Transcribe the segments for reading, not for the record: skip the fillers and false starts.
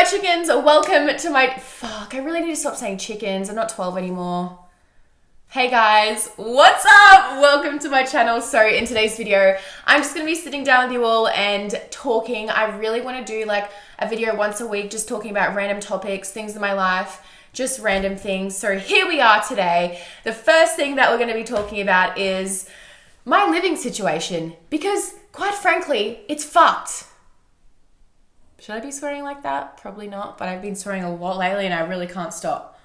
chickens, welcome to my, I really need to stop saying chickens. I'm not 12 anymore. Hey guys, what's up? Welcome to my channel. So in today's video, I'm just gonna be sitting down with you all and talking. I really wanna do like a video once a week, just talking about random topics, things in my life, just random things. So here we are today. The first thing that we're gonna be talking about is my living situation, because quite frankly, it's fucked. Should I be swearing like that? Probably not, but I've been swearing a lot lately and I really can't stop.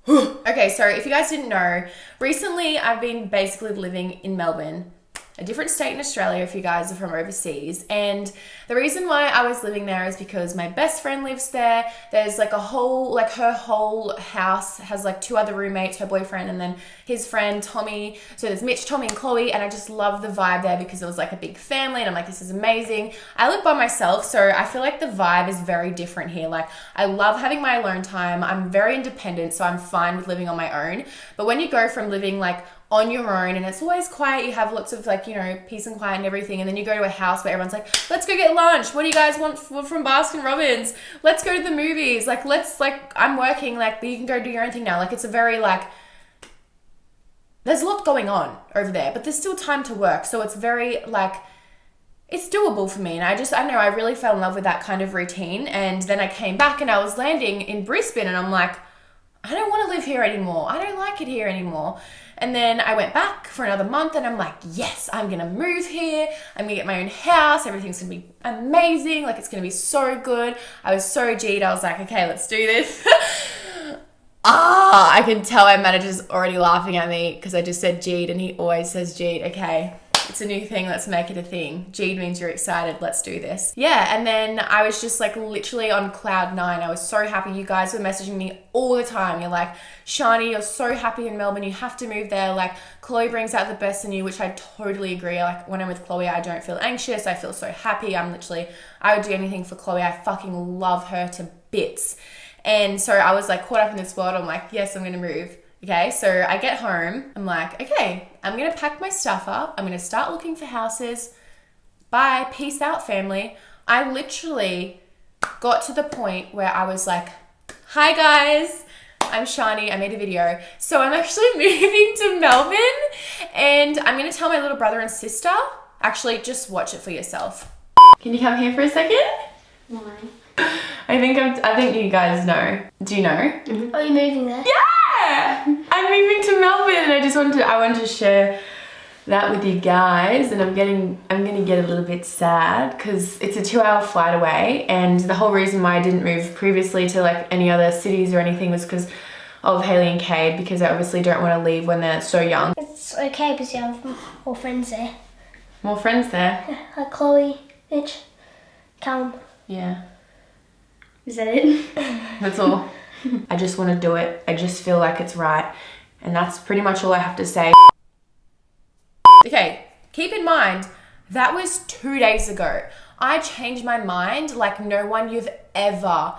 Okay, so if you guys didn't know, recently I've been basically living in Melbourne, a different state in Australia if you guys are from overseas. And the reason why I was living there is because my best friend lives there. There's like a whole, like her whole house has like two other roommates, her boyfriend and then his friend Tommy. So there's Mitch, Tommy and Chloe, and I just love the vibe there because it was like a big family and I'm like, this is amazing. I live by myself, so I feel like the vibe is very different here. Like I love having my alone time. I'm very independent, so I'm fine with living on my own. But when you go from living like on your own and it's always quiet, you have lots of like, you know, peace and quiet and everything, and then you go to a house where everyone's like, let's go get lunch, what do you guys want from Baskin Robbins, let's go to the movies, like let's, like I'm working, like you can go do your own thing now. Like it's a very like, there's a lot going on over there, but there's still time to work, so it's very like, it's doable for me. And I don't know, I really fell in love with that kind of routine. And then I came back and I was landing in Brisbane and I'm like, I don't want to live here anymore, I don't like it here anymore. And then I went back for another month and I'm like, yes, I'm going to move here. I'm going to get my own house. Everything's going to be amazing. Like it's going to be so good. I was so G'd. I was like, okay, let's do this. I can tell my manager's already laughing at me because I just said G'd and he always says G'd. Okay, it's a new thing. Let's make it a thing. G'd means you're excited. Let's do this. Yeah. And then I was just like literally on cloud nine. I was so happy. You guys were messaging me all the time. You're like, Shani, you're so happy in Melbourne. You have to move there. Like Chloe brings out the best in you, which I totally agree. Like when I'm with Chloe, I don't feel anxious. I feel so happy. I would do anything for Chloe. I fucking love her to bits. And so I was like caught up in this world. I'm like, yes, I'm going to move. Okay, so I get home, I'm like, okay, I'm gonna pack my stuff up, I'm gonna start looking for houses, bye, peace out family. I literally got to the point where I was like, hi guys, I'm Shani, I made a video. So I'm actually moving to Melbourne and I'm gonna tell my little brother and sister, actually just watch it for yourself. Can you come here for a second? No. I think you guys know. Do you know? Mm-hmm. Are you moving there? Yeah! I'm moving to Melbourne and I wanted to share that with you guys, and I'm gonna get a little bit sad because it's a 2-hour flight away, and the whole reason why I didn't move previously to like any other cities or anything was because of Haley and Cade, because I obviously don't want to leave when they're so young. It's okay because you have more friends there. More friends there? Yeah, like Chloe, Mitch, Callum. Yeah. Is that it? That's all. I just want to do it. I just feel like it's right. And that's pretty much all I have to say. Okay, keep in mind, that was 2 days ago. I changed my mind like no one you've ever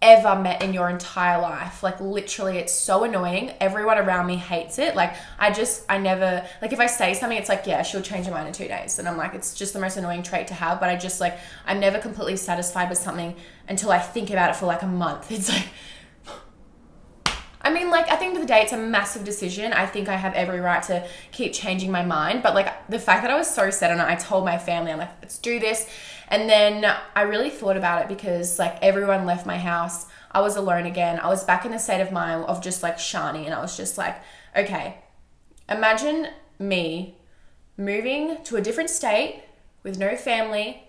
met in your entire life. Like literally, it's so annoying. Everyone around me hates it. Like I never, like if I say something, it's like, yeah, she'll change her mind in 2 days. And I'm like, it's just the most annoying trait to have. But I just like, I'm never completely satisfied with something until I think about it for like a month. It's like, I mean, like, at the end of the day, it's a massive decision. I think I have every right to keep changing my mind. But, like, the fact that I was so set on it, I told my family, I'm like, let's do this. And then I really thought about it because, like, everyone left my house. I was alone again. I was back in the state of mind of just, like, Shani. And I was just like, okay, imagine me moving to a different state with no family,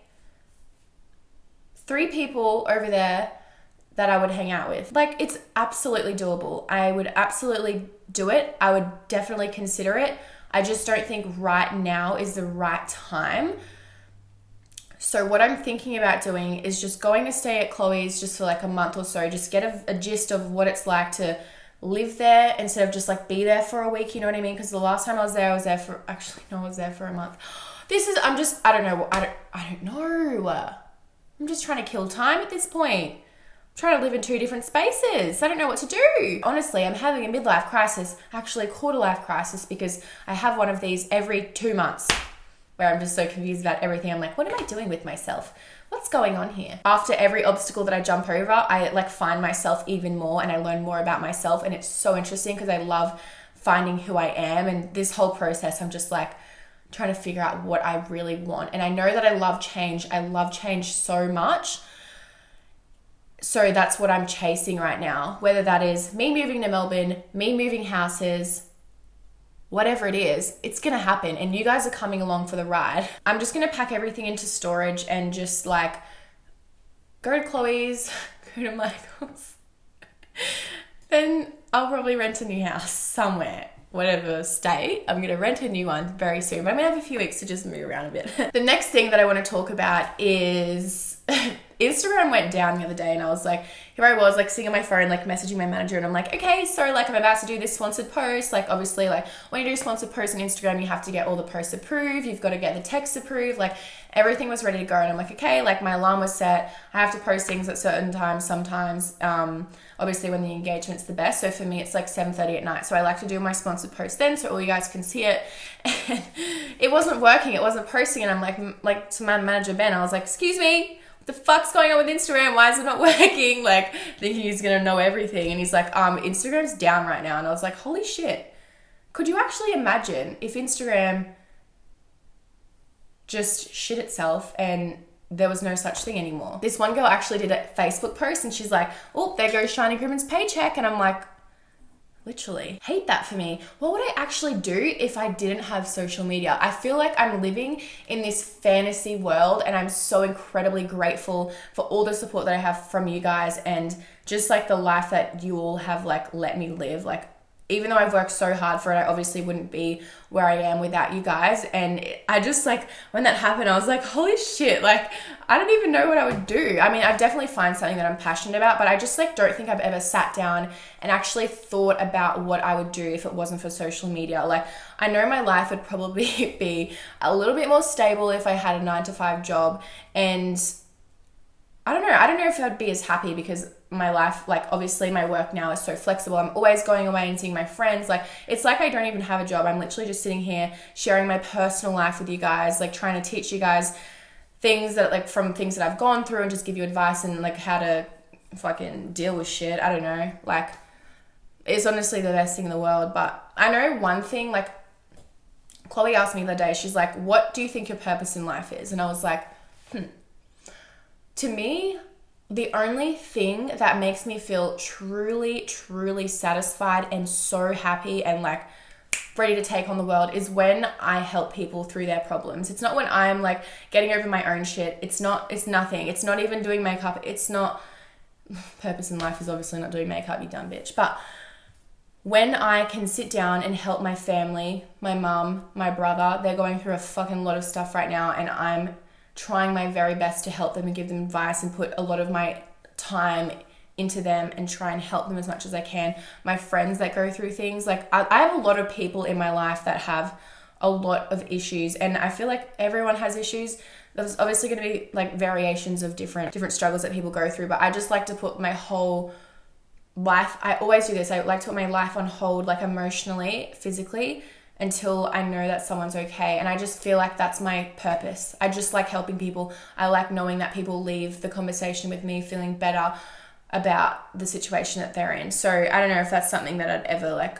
3 people over there that I would hang out with. Like, it's absolutely doable. I would absolutely do it. I would definitely consider it. I just don't think right now is the right time. So what I'm thinking about doing is just going to stay at Chloe's just for like a month or so, just get a gist of what it's like to live there instead of just like be there for a week, you know what I mean? Because the last time I was there for, actually, no, I was there for a month. I don't know. I'm just trying to kill time at this point. Trying to live in 2 different spaces. I don't know what to do. Honestly, I'm having a midlife crisis, actually a quarter life crisis, because I have one of these every 2 months. where I'm just so confused about everything. I'm like, what am I doing with myself? What's going on here? After every obstacle that I jump over, I like find myself even more and I learn more about myself. And it's so interesting because I love finding who I am. And this whole process, I'm just like trying to figure out what I really want. And I know that I love change. I love change so much. So that's what I'm chasing right now. Whether that is me moving to Melbourne, me moving houses, whatever it is, it's gonna happen and you guys are coming along for the ride. I'm just gonna pack everything into storage and just like go to Chloe's, go to Michael's. Then I'll probably rent a new house somewhere, whatever state. I'm gonna rent a new one very soon, but I'm gonna have a few weeks to just move around a bit. The next thing that I wanna talk about is Instagram went down the other day and I was like, here I was like sitting on my phone, like messaging my manager and I'm like, okay, so like I'm about to do this sponsored post. Like obviously like when you do sponsored posts on Instagram, you have to get all the posts approved. You've got to get the text approved. Like everything was ready to go. And I'm like, okay, like my alarm was set. I have to post things at certain times sometimes. Obviously when the engagement's the best. So for me, it's like 7:30 at night. So I like to do my sponsored post then so all you guys can see it. And it wasn't working. It wasn't posting. And I'm like to my manager, Ben, I was like, excuse me, the fuck's going on with Instagram? Why is it not working? Like thinking he's gonna know everything. And he's like, Instagram's down right now. And I was like, holy shit. Could you actually imagine if Instagram just shit itself and there was no such thing anymore? This one girl actually did a Facebook post and she's like, oh, there goes Kashani Grimmond's paycheck. And I'm like, literally hate that for me. What would I actually do if I didn't have social media? I feel like I'm living in this fantasy world and I'm so incredibly grateful for all the support that I have from you guys and just like the life that you all have like let me live. Like even though I've worked so hard for it, I obviously wouldn't be where I am without you guys. And I just like, when that happened, I was like, holy shit, like, I don't even know what I would do. I mean, I definitely find something that I'm passionate about, but I just like, don't think I've ever sat down and actually thought about what I would do if it wasn't for social media. Like, I know my life would probably be a little bit more stable if I had a 9-to-5 job. And I don't know if I'd be as happy because my life, like obviously my work now is so flexible. I'm always going away and seeing my friends. Like it's like I don't even have a job. I'm literally just sitting here sharing my personal life with you guys, like trying to teach you guys things that like from things that I've gone through and just give you advice and like how to fucking deal with shit. I don't know. Like it's honestly the best thing in the world. But I know one thing, like Chloe asked me the other day, she's like, what do you think your purpose in life is? And I was like, to me, the only thing that makes me feel truly, truly satisfied and so happy and like ready to take on the world is when I help people through their problems. It's not when I'm like getting over my own shit. It's nothing. It's not even doing makeup. It's not, purpose in life is obviously not doing makeup, you dumb bitch. But when I can sit down and help my family, my mum, my brother, they're going through a fucking lot of stuff right now and I'm trying my very best to help them and give them advice and put a lot of my time into them and try and help them as much as I can. My friends that go through things, like I have a lot of people in my life that have a lot of issues and I feel like everyone has issues. There's obviously going to be like variations of different struggles that people go through, but I just like to put my whole life, I always do this, I like to put my life on hold, like emotionally, physically, until I know that someone's okay. And I just feel like that's my purpose. I just like helping people. I like knowing that people leave the conversation with me feeling better about the situation that they're in. So I don't know if that's something that I'd ever like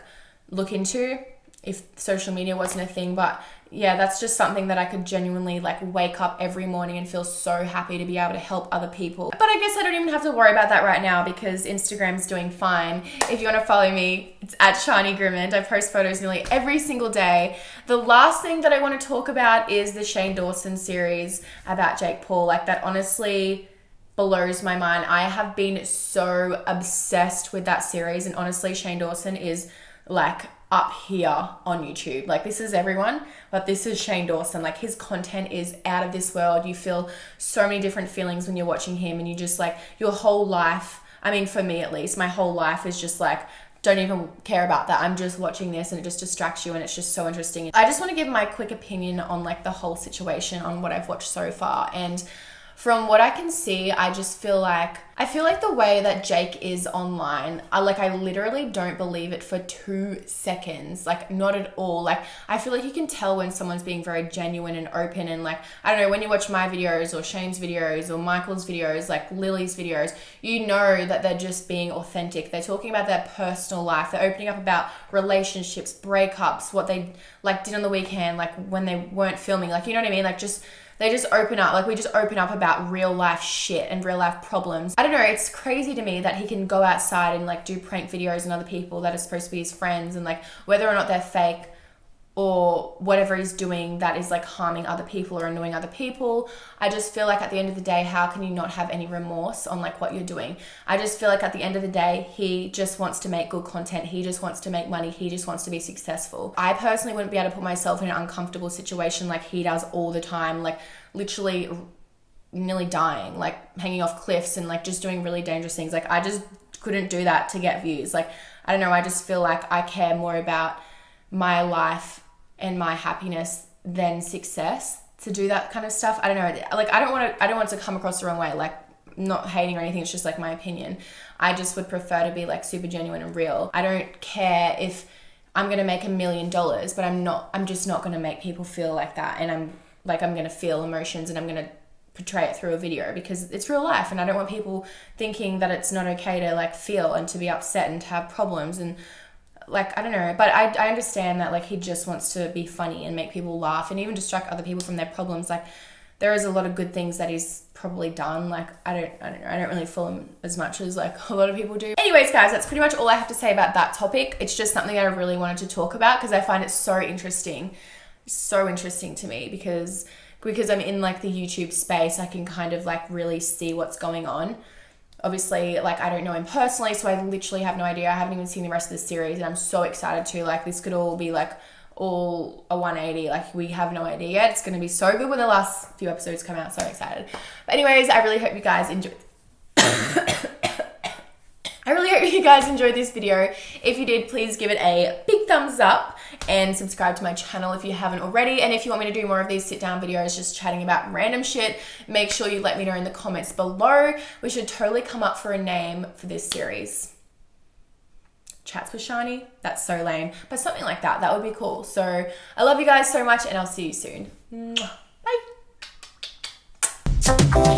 look into if social media wasn't a thing, but yeah, that's just something that I could genuinely like wake up every morning and feel so happy to be able to help other people. But I guess I don't even have to worry about that right now because Instagram's doing fine. If you want to follow me, it's at Shani Grimmond. I post photos nearly every single day. The last thing that I want to talk about is the Shane Dawson series about Jake Paul. Like that honestly blows my mind. I have been so obsessed with that series and honestly Shane Dawson is like up here on YouTube. Like this is everyone, but this is Shane Dawson. Like his content is out of this world. You feel so many different feelings when you're watching him and you just like your whole life, I mean for me at least, my whole life is just like, don't even care about that. I'm just watching this and it just distracts you and it's just so interesting. I just want to give my quick opinion on like the whole situation on what I've watched so far. And from what I can see, I feel like the way that Jake is online, I literally don't believe it for 2 seconds. Like, not at all. Like, I feel like you can tell when someone's being very genuine and open, and like, I don't know, when you watch my videos or Shane's videos or Michael's videos, like Lily's videos, you know that they're just being authentic. They're talking about their personal life. They're opening up about relationships, breakups, what they like did on the weekend, like when they weren't filming, like, you know what I mean? Like, they just open up, like we just open up about real life shit and real life problems. I don't know, it's crazy to me that he can go outside and like do prank videos on other people that are supposed to be his friends, and like whether or not they're fake or whatever he's doing that is like harming other people or annoying other people. I just feel like at the end of the day, how can you not have any remorse on like what you're doing? I just feel like at the end of the day, he just wants to make good content. He just wants to make money. He just wants to be successful. I personally wouldn't be able to put myself in an uncomfortable situation like he does all the time, like literally nearly dying, like hanging off cliffs and like just doing really dangerous things. Like, I just couldn't do that to get views. Like, I don't know, I just feel like I care more about my life and my happiness than success to do that kind of stuff. I don't know, like I don't want to come across the wrong way, like not hating or anything, it's just like my opinion. I just would prefer to be like super genuine and real. I don't care if I'm gonna make $1 million, but I'm just not gonna make people feel like that, and I'm gonna feel emotions and I'm gonna portray it through a video because it's real life, and I don't want people thinking that it's not okay to like feel and to be upset and to have problems. And like, I don't know, but I understand that like he just wants to be funny and make people laugh and even distract other people from their problems. Like, there is a lot of good things that he's probably done. Like, I don't know, I don't really follow him as much as like a lot of people do. Anyways, guys, that's pretty much all I have to say about that topic. It's just something that I really wanted to talk about because I find it so interesting to me because I'm in like the YouTube space. I can kind of like really see what's going on. Obviously, like, I don't know him personally, so I literally have no idea. I haven't even seen the rest of the series, and I'm so excited to. Like, this could all be, like, all a 180. Like, we have no idea yet. It's going to be so good when the last few episodes come out. So excited. But anyways, I really hope you guys enjoy... I really hope you guys enjoyed this video. If you did, please give it a big thumbs up and subscribe to my channel if you haven't already. And if you want me to do more of these sit down videos just chatting about random shit, make sure you let me know in the comments below. We should totally come up for a name for this series. Chats with Shani? That's so lame. But something like that. That would be cool. So I love you guys so much, and I'll see you soon. Mwah. Bye.